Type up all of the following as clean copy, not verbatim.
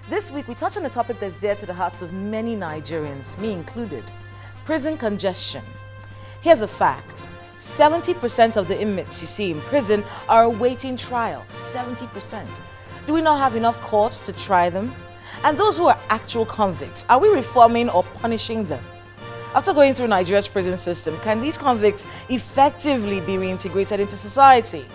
This week, we touch on a topic that's dear to the hearts of many Nigerians, me included: prison congestion. Here's a fact: 70% of the inmates you see in prison are awaiting trial. 70%. Do we not have enough courts to try them? And those who are actual convicts, are we reforming or punishing them? After going through Nigeria's prison system, can these convicts effectively be reintegrated into society?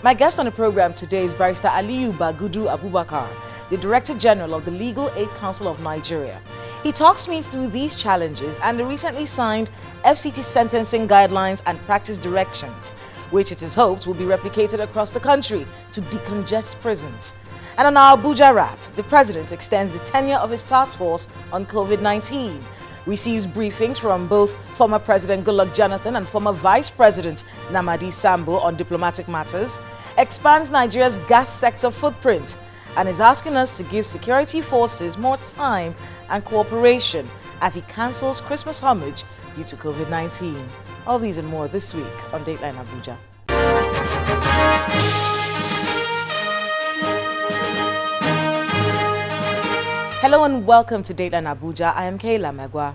My guest on the program today is Barrister Aliyu Bagudu Abubakar, the Director General of the Legal Aid Council of Nigeria. He talks me through these challenges and the recently signed FCT sentencing guidelines and practice directions, which it is hoped will be replicated across the country to decongest prisons. And on our Abuja wrap, the President extends the tenure of his task force on COVID-19, receives briefings from both former President Goodluck Jonathan and former Vice President Namadi Sambo on diplomatic matters, expands Nigeria's gas sector footprint, and is asking us to give security forces more time and cooperation as he cancels Christmas homage due to COVID-19. All these and more this week on Dateline Abuja. Hello and welcome to Dateline Abuja. I am Kayla Megwa.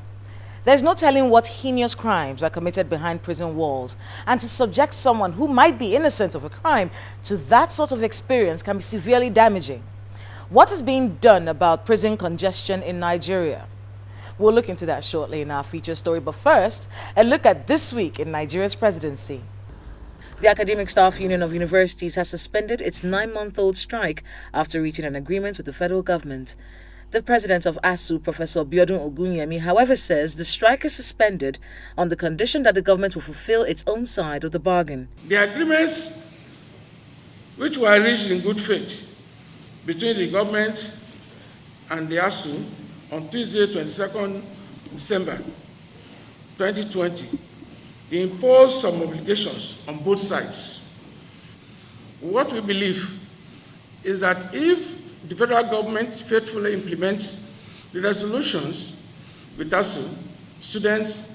There's no telling what heinous crimes are committed behind prison walls, and to subject someone who might be innocent of a crime to that sort of experience can be severely damaging. What is being done about prison congestion in Nigeria? We'll look into that shortly in our feature story, but first, a look at this week in Nigeria's presidency. The Academic Staff Union of Universities has suspended its 9-month-old strike after reaching an agreement with the federal government. The president of ASUU, Professor Biodun Ogunyemi, however, says the strike is suspended on the condition that the government will fulfill its own side of the bargain. The agreements which were reached in good faith between the government and the ASUU on Tuesday, 22nd December 2020, imposed some obligations on both sides. What we believe is that if the federal government faithfully implements the resolutions with ASUU, students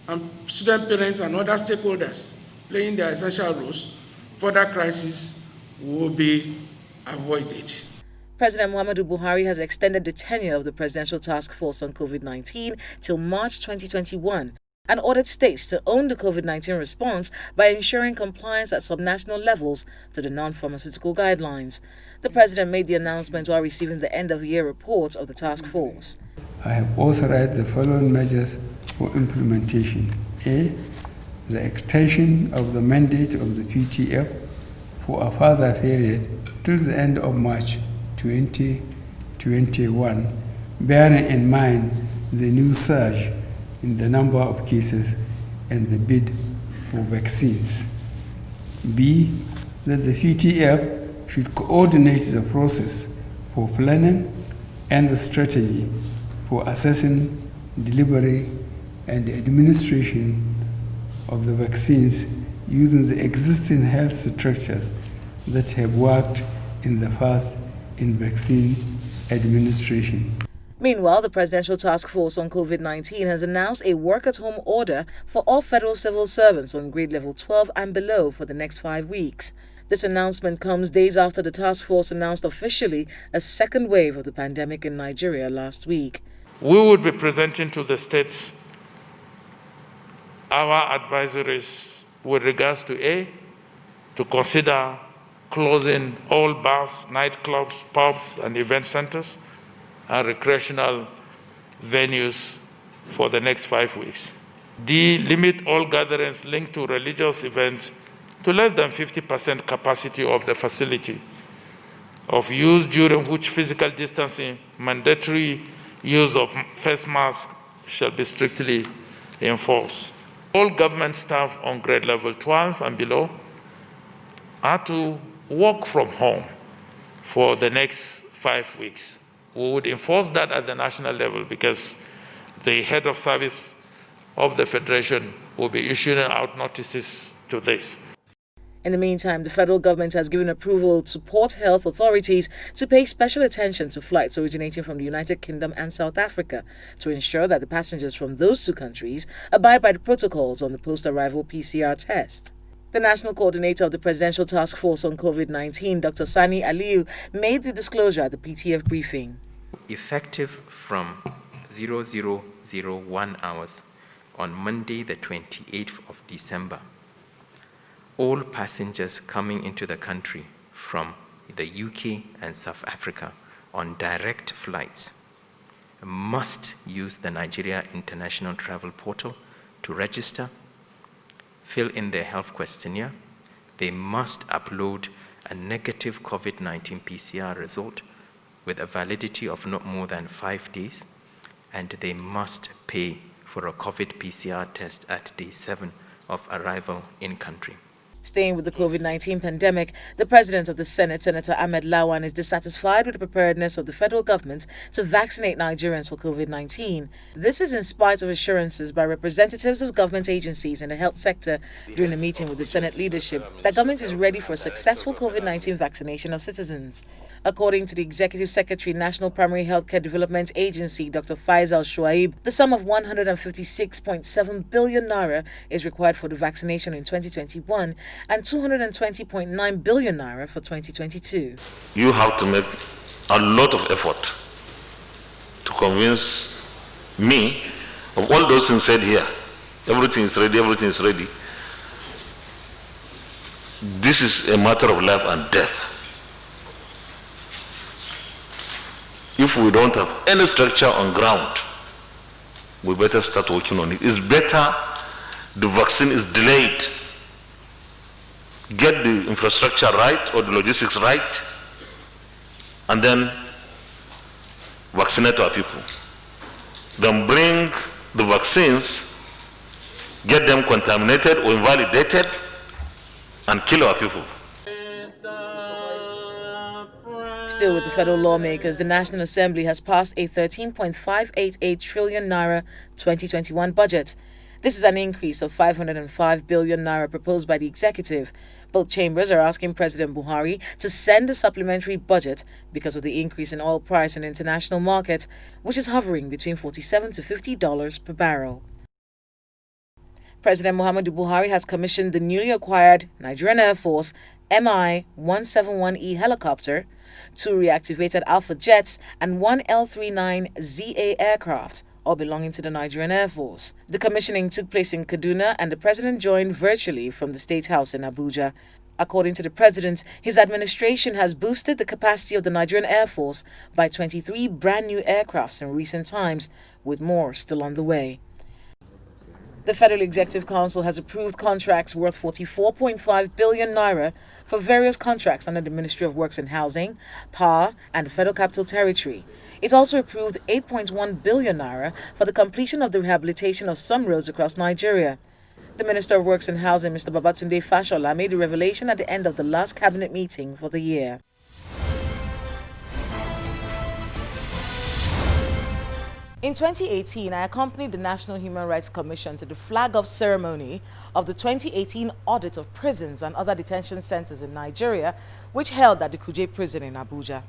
and student parents and other stakeholders playing their essential roles, further crises will be avoided. President Muhammadu Buhari has extended the tenure of the Presidential Task Force on COVID-19 till March 2021 and ordered states to own the COVID-19 response by ensuring compliance at subnational levels to the non-pharmaceutical guidelines. The president made the announcement while receiving the end-of-year report of the task force. I have authorized the following measures for implementation. A. The extension of the mandate of the PTF for a further period till the end of March 2021, bearing in mind the new surge in the number of cases and the bid for vaccines. B. That the PTF should coordinate the process for planning and the strategy for assessing, delivery, and administration of the vaccines using the existing health structures that have worked in the past in vaccine administration. Meanwhile, the Presidential Task Force on COVID-19 has announced a work-at-home order for all federal civil servants on grade level 12 and below for the next 5 weeks. This announcement comes days after the task force announced officially a second wave of the pandemic in Nigeria last week. We would be presenting to the states our advisories with regards to A, to consider closing all bars, nightclubs, pubs, and event centers, and recreational venues for the next 5 weeks. D, limit all gatherings linked to religious events to less than 50% capacity of the facility of use, during which physical distancing, mandatory use of face masks shall be strictly enforced. All government staff on grade level 12 and below are to work from home for the next 5 weeks. We would enforce that at the national level because the head of service of the Federation will be issuing out notices to this. In the meantime, the federal government has given approval to port health authorities to pay special attention to flights originating from the United Kingdom and South Africa to ensure that the passengers from those two countries abide by the protocols on the post-arrival PCR test. The national coordinator of the Presidential Task Force on COVID-19, Dr. Sani Aliyu, made the disclosure at the PTF briefing. Effective from 0001 hours on Monday, the 28th of December, all passengers coming into the country from the UK and South Africa on direct flights must use the Nigeria International Travel Portal to register, fill in their health questionnaire. They must upload a negative COVID-19 PCR result with a validity of not more than 5 days, and they must pay for a COVID PCR test at day 7 of arrival in country. Staying with the COVID-19 pandemic, the President of the Senate, Senator Ahmed Lawan, is dissatisfied with the preparedness of the federal government to vaccinate Nigerians for COVID-19. This is in spite of assurances by representatives of government agencies in the health sector during a meeting with the Senate leadership that government is ready for a successful COVID-19 vaccination of citizens. According to the Executive Secretary, National Primary Healthcare Development Agency, Dr. Faisal Shuaib, the sum of 156.7 billion naira is required for the vaccination in 2021 and 220.9 billion naira for 2022. You have to make a lot of effort to convince me of all those things said here. Everything is ready, everything is ready. This is a matter of life and death. If we don't have any structure on ground, we better start working on it. It's better the vaccine is delayed. Get the infrastructure right or the logistics right, and then vaccinate our people. Then bring the vaccines, get them contaminated or invalidated, and kill our people. Still with the federal lawmakers, the National Assembly has passed a 13.588 trillion naira 2021 budget. This is an increase of 505 billion naira proposed by the executive. Both chambers are asking President Buhari to send a supplementary budget because of the increase in oil price in the international market, which is hovering between $47 to $50 per barrel. President Muhammadu Buhari has commissioned the newly acquired Nigerian Air Force Mi-171E helicopter, 2 reactivated Alpha jets, and 1 L-39ZA aircraft, all belonging to the Nigerian Air Force. The commissioning took place in Kaduna, and the president joined virtually from the State House in Abuja. According to the president, his administration has boosted the capacity of the Nigerian Air Force by 23 brand new aircrafts in recent times, with more still on the way. The Federal Executive Council has approved contracts worth 44.5 billion naira for various contracts under the Ministry of Works and Housing, Power, and the Federal Capital Territory. It also approved 8.1 billion naira for the completion of the rehabilitation of some roads across Nigeria. The Minister of Works and Housing, Mr. Babatunde Fashola, made the revelation at the end of the last cabinet meeting for the year. In 2018, I accompanied the National Human Rights Commission to the flag-off ceremony of the 2018 audit of prisons and other detention centers in Nigeria, which held at the Kuje prison in Abuja.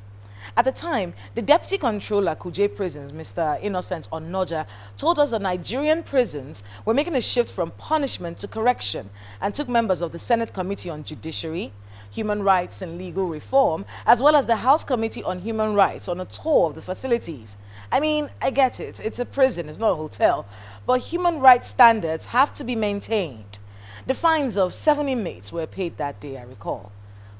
At the time, the Deputy Controller Kuje Prisons, Mr. Innocent Onoja, told us that Nigerian prisons were making a shift from punishment to correction, and took members of the Senate Committee on Judiciary, Human Rights and Legal Reform, as well as the House Committee on Human Rights on a tour of the facilities. I mean, I get it, it's a prison, it's not a hotel, but human rights standards have to be maintained. The fines of 7 inmates were paid that day, I recall.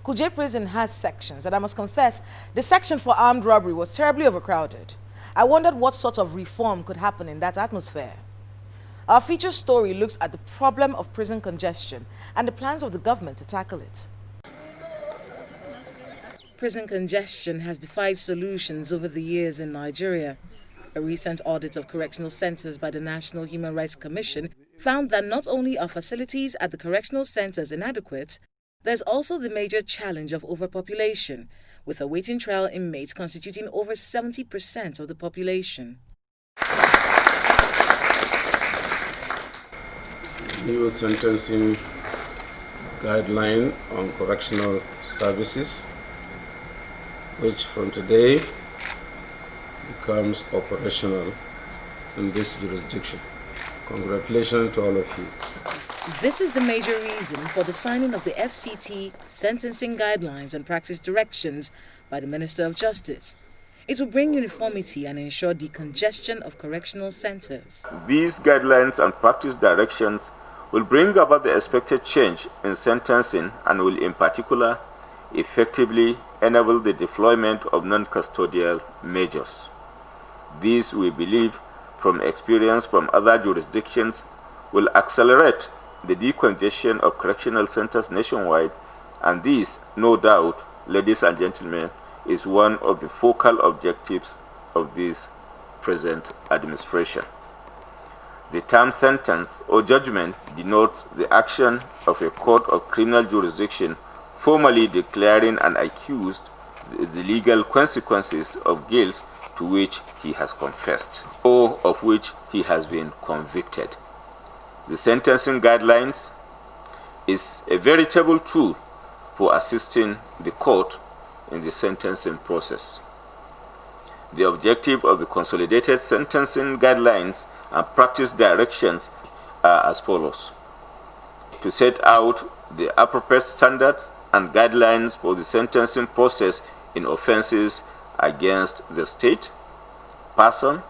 Kuje Prison has sections, and I must confess, the section for armed robbery was terribly overcrowded. I wondered what sort of reform could happen in that atmosphere. Our feature story looks at the problem of prison congestion and the plans of the government to tackle it. Prison congestion has defied solutions over the years in Nigeria. A recent audit of correctional centers by the National Human Rights Commission found that not only are facilities at the correctional centers inadequate, there's also the major challenge of overpopulation, with awaiting trial inmates constituting over 70% of the population. New sentencing guideline on correctional services, which from today becomes operational in this jurisdiction. Congratulations to all of you. This is the major reason for the signing of the FCT Sentencing Guidelines and Practice Directions by the Minister of Justice. It will bring uniformity and ensure decongestion of correctional centers. These guidelines and practice directions will bring about the expected change in sentencing and will in particular effectively enable the deployment of non-custodial measures. These, we believe, from experience from other jurisdictions, will accelerate the decongestion of correctional centers nationwide, and this, no doubt, ladies and gentlemen, is one of the focal objectives of this present administration. The term sentence or judgment denotes the action of a court of criminal jurisdiction formally declaring an accused the legal consequences of guilt to which he has confessed or of which he has been convicted. The sentencing guidelines is a veritable tool for assisting the court in the sentencing process. The objective of the consolidated sentencing guidelines and practice directions are as follows: to set out the appropriate standards and guidelines for the sentencing process in offenses against the state, person,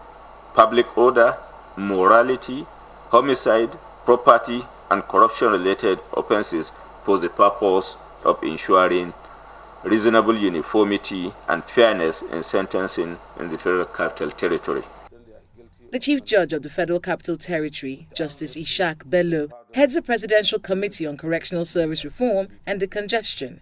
public order, morality, homicide, property, and corruption-related offenses for the purpose of ensuring reasonable uniformity and fairness in sentencing in the Federal Capital Territory. The Chief Judge of the Federal Capital Territory, Justice Ishaq Bello, heads the Presidential Committee on Correctional Service Reform and Decongestion.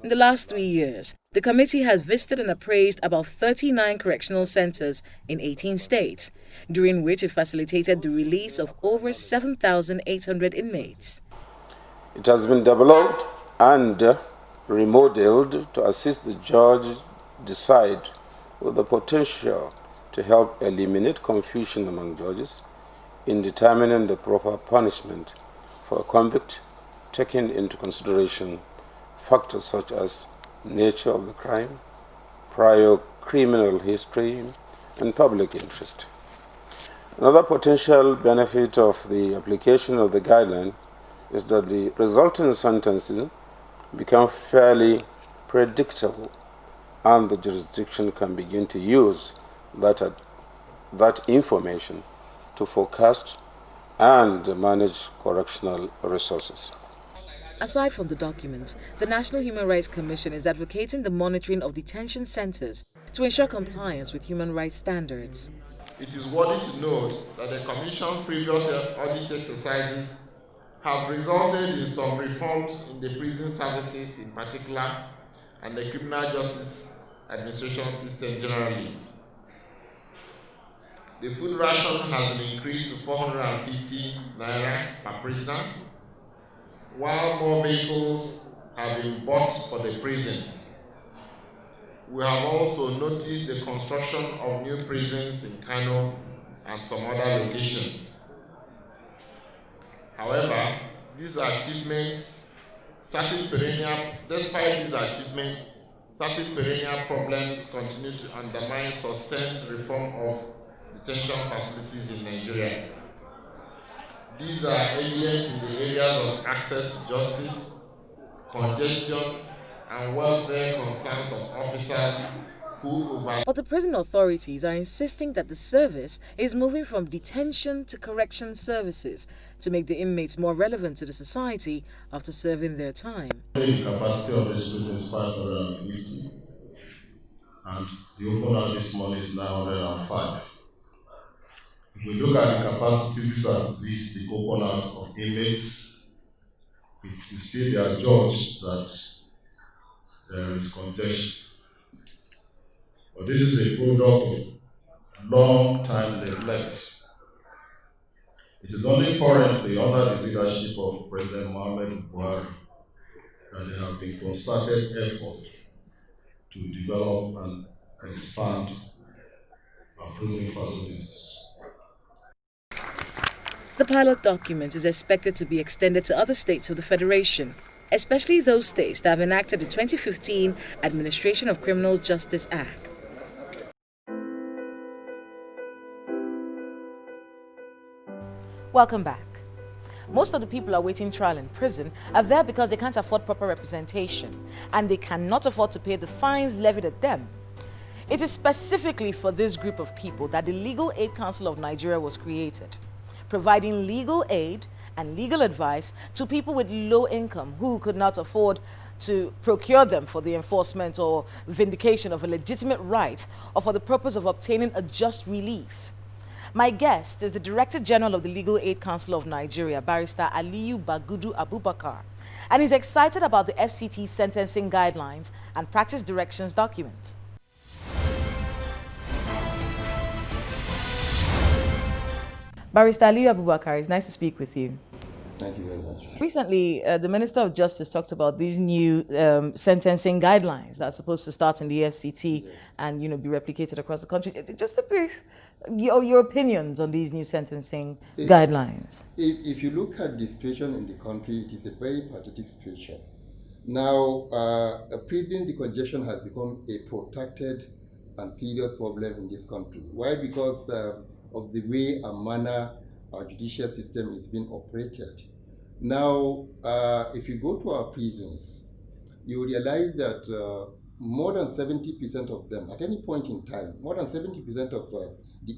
In the last 3 years, the committee has visited and appraised about 39 correctional centers in 18 states, during which it facilitated the release of over 7,800 inmates. It has been developed and remodeled to assist the judge decide with the potential to help eliminate confusion among judges in determining the proper punishment for a convict, taking into consideration factors such as nature of the crime, prior criminal history, and public interest. Another potential benefit of the application of the guideline is that the resulting sentences become fairly predictable, and the jurisdiction can begin to use that information to forecast and manage correctional resources. Aside from the document, the National Human Rights Commission is advocating the monitoring of detention centers to ensure compliance with human rights standards. It is worthy to note that the Commission's previous audit exercises have resulted in some reforms in the prison services in particular and the criminal justice administration system generally. The food ration has been increased to 450 naira per prisoner, while more vehicles have been bought for the prisons. We have also noticed the construction of new prisons in Kano and some other locations. However, despite these achievements, certain perennial problems continue to undermine sustained reform of detention facilities in Nigeria. These are evident in the areas of access to justice, congestion, and welfare concerns of officers who oversee. But the prison authorities are insisting that the service is moving from detention to correction services to make the inmates more relevant to the society after serving their time. The capacity of this prison is 550, and the open house this morning is 905. If we look at the capacity vis-a-vis the open out of inmates, it is still their judge that there is congestion. But this is a product of long-time neglect. It is only currently under the leadership of President Muhammad Buhari that there have been concerted effort to develop and expand our prison facilities. The pilot document is expected to be extended to other states of the Federation, especially those states that have enacted the 2015 Administration of Criminal Justice Act. Welcome back. Most of the people awaiting trial in prison are there because they can't afford proper representation and they cannot afford to pay the fines levied at them. It is specifically for this group of people that the Legal Aid Council of Nigeria was created, providing legal aid and legal advice to people with low income who could not afford to procure them for the enforcement or vindication of a legitimate right or for the purpose of obtaining a just relief. My guest is the Director General of the Legal Aid Council of Nigeria, Barrister Aliyu Bagudu Abubakar, and he's excited about the FCT's sentencing guidelines and practice directions document. Barrister Aliyu Abubakar, it's nice to speak with you. Thank you very much. Recently, the Minister of Justice talked about these new sentencing guidelines that are supposed to start in the FCT and be replicated across the country. Just a brief, your opinions on these new sentencing guidelines. If you look at the situation in the country, it is a very pathetic situation. Now, prison decongestion has become a protracted and serious problem in this country. Why? Because of the way and manner our judicial system is being operated. Now, if you go to our prisons, you realize that more than 70% of them, at any point in time, more than 70% of the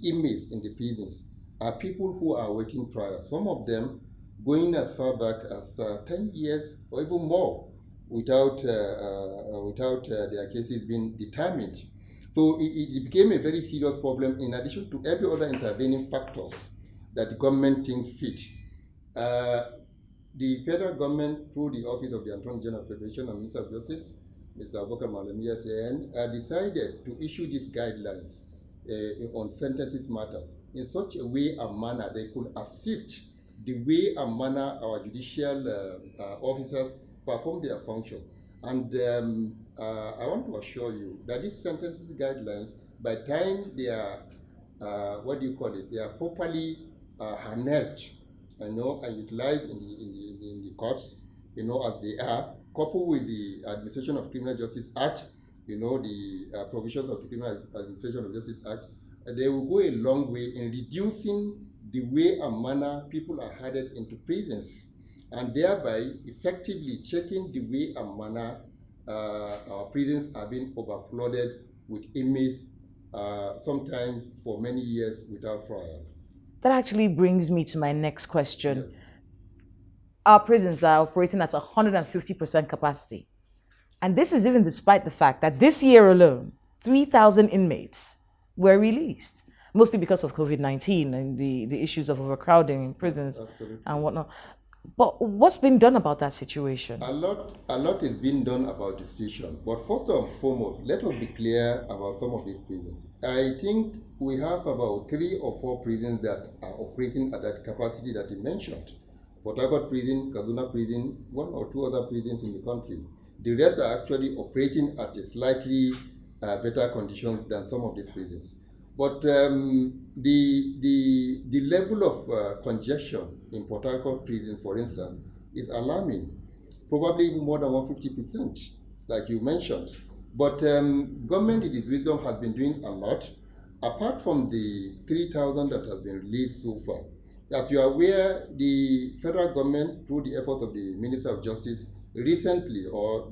inmates in the prisons are people who are awaiting trial. Some of them going as far back as 10 years or even more without their cases being determined. So it became a very serious problem in addition to every other intervening factors that the government thinks fit. The federal government, through the Office of the Attorney General of the Federation and Minister of Justice, Mr. Abubakar Malami SAN, decided to issue these guidelines on sentences matters in such a way and manner they could assist the way and manner our judicial officers perform their functions. And I want to assure you that these sentences guidelines, by the time they are, they are properly harnessed, and utilized in the courts, as they are, coupled with the Administration of Criminal Justice Act, the provisions of the Criminal Administration of Justice Act, they will go a long way in reducing the way and manner people are headed into prisons, and thereby effectively checking the way and manner our prisons are being overflooded with inmates, sometimes for many years without trial. That actually brings me to my next question. Yes. Our prisons are operating at 150% capacity. And this is even despite the fact that this year alone, 3,000 inmates were released, mostly because of COVID-19 and the issues of overcrowding in prisons. Absolutely. And whatnot. But what's been done about that situation? A lot is being done about the situation. But first and foremost, let us be clear about some of these prisons. I think we have about 3 or 4 prisons that are operating at that capacity that you mentioned. Port Harcourt prison, Kaduna prison, 1 or 2 other prisons in the country. The rest are actually operating at a slightly better conditions than some of these prisons. But the level of congestion in Port Harcourt prison, for instance, is alarming, probably even more than 150%, like you mentioned. But government, in its wisdom, has been doing a lot, apart from the 3,000 that has been released so far. As you are aware, the federal government, through the efforts of the Minister of Justice, recently, or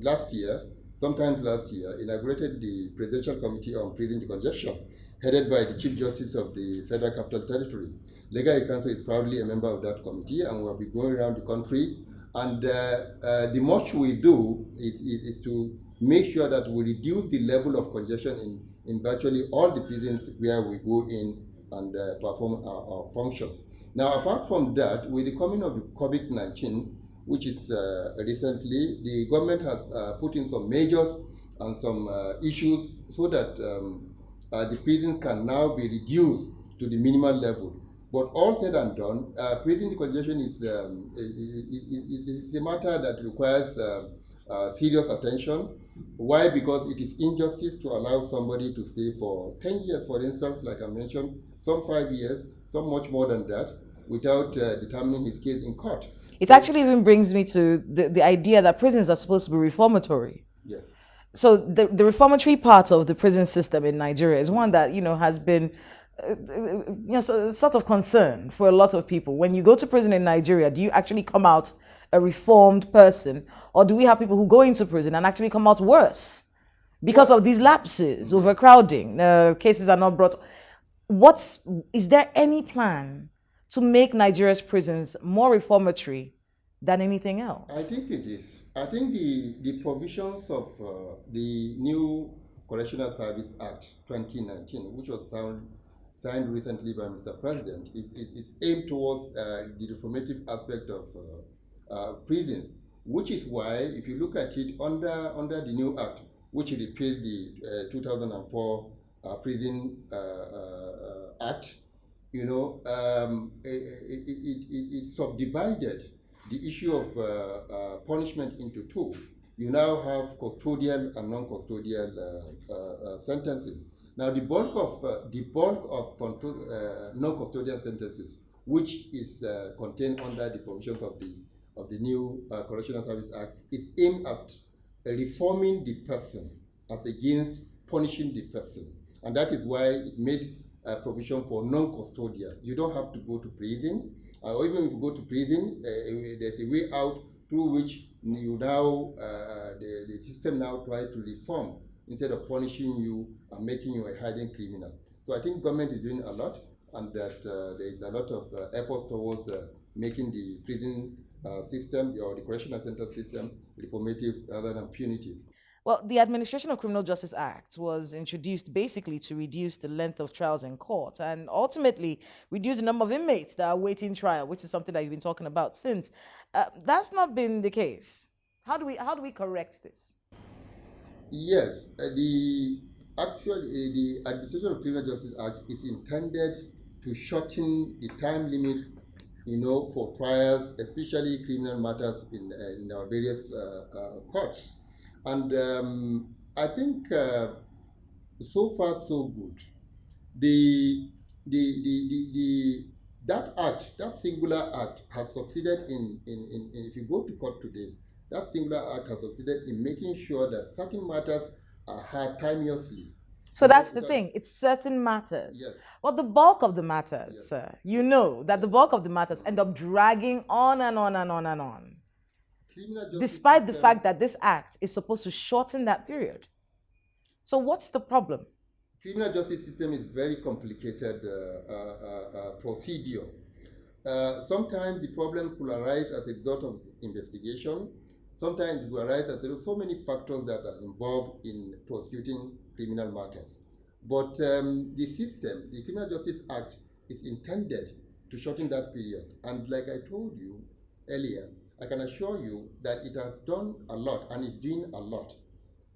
sometimes last year, inaugurated the Presidential Committee on Prison Decongestion, headed by the Chief Justice of the Federal Capital Territory. Legal Aid Council is proudly a member of that committee, and we'll be going around the country. And the much we do is to make sure that we reduce the level of congestion in virtually all the prisons where we go in and perform our functions. Now, apart from that, with the coming of the COVID-19, which is recently, the government has put in some measures and some issues so that the prison can now be reduced to the minimal level. But all said and done, prison decongestion is a matter that requires serious attention. Why? Because it is injustice to allow somebody to stay for 10 years, for instance, like I mentioned, some 5 years, some much more than that, without determining his case in court. It actually even brings me to the idea that prisons are supposed to be reformatory. Yes. So the reformatory part of the prison system in Nigeria is one that, has been sort of concern for a lot of people. When you go to prison in Nigeria, do you actually come out a reformed person, or do we have people who go into prison and actually come out worse because of these lapses, overcrowding, cases are not brought. Is there any plan to make Nigeria's prisons more reformatory than anything else? I think it is. I think the provisions of the new Correctional Service Act 2019, which was signed recently by Mr. President, is aimed towards the reformative aspect of prisons, which is why, if you look at it under the new act, which repealed the 2004 Prison Act, you know, it subdivided the issue of punishment into two. You now have custodial and non-custodial sentencing. Now, the bulk of non-custodial sentences, which is contained under the provisions of the new Correctional Service Act, is aimed at reforming the person as against punishing the person, and that is why it made a provision for non-custodial. You don't have to go to prison, or even if you go to prison, there's a way out through which you now the system now try to reform instead of punishing you and making you a hardened criminal. So I think government is doing a lot, and that there is a lot of effort towards making the prison system or the correctional center system reformative rather than punitive. Well, the Administration of Criminal Justice Act was introduced basically to reduce the length of trials in court and ultimately reduce the number of inmates that are awaiting trial, which is something that you've been talking about since. That's not been the case. How do we correct this? Yes, the Administration of Criminal Justice Act is intended to shorten the time limit, you know, for trials, especially criminal matters in our various courts. And I think so far so good. That act, that singular act, has succeeded in if you go to court today, that singular act has succeeded in making sure that certain matters are heard timeously. So that's the thing. It's certain matters. Yes. Well, the bulk of the matters, yes, you know that the bulk of the matters end up dragging on and on and on and on, despite the fact that this act is supposed to shorten that period. So what's the problem? Criminal justice system is very complicated procedure. Sometimes the problem could arise as a result of investigation. Sometimes it will arise as there are so many factors that are involved in prosecuting criminal matters. But the system, the Criminal Justice Act, is intended to shorten that period. And like I told you earlier, I can assure you that it has done a lot and is doing a lot.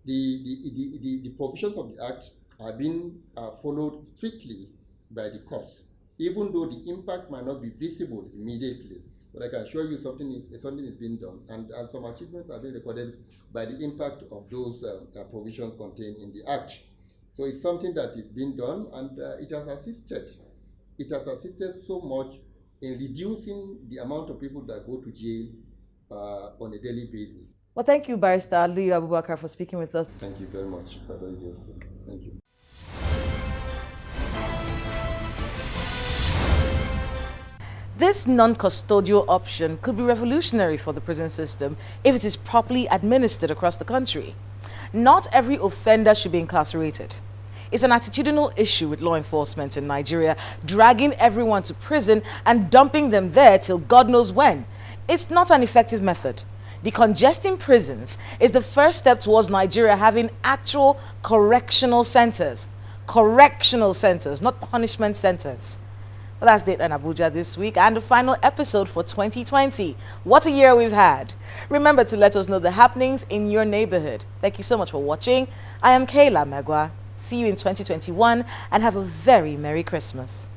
The provisions of the Act have been followed strictly by the courts, even though the impact might not be visible immediately. But I can assure you something is being done, and some achievements have been recorded by the impact of those provisions contained in the Act. So it's something that is being done, and it has assisted. It has assisted so much in reducing the amount of people that go to jail on a daily basis. Well, thank you, Barrister Aliyu Abubakar, for speaking with us. Thank you very much. Very grateful. Thank you. This non-custodial option could be revolutionary for the prison system if it is properly administered across the country. Not every offender should be incarcerated. It's an attitudinal issue with law enforcement in Nigeria, dragging everyone to prison and dumping them there till God knows when. It's not an effective method. Decongesting prisons is the first step towards Nigeria having actual correctional centers. Correctional centers, not punishment centers. Well, that's Dateline Abuja this week and the final episode for 2020. What a year we've had. Remember to let us know the happenings in your neighborhood. Thank you so much for watching. I am Kayla Megwa. See you in 2021 and have a very Merry Christmas.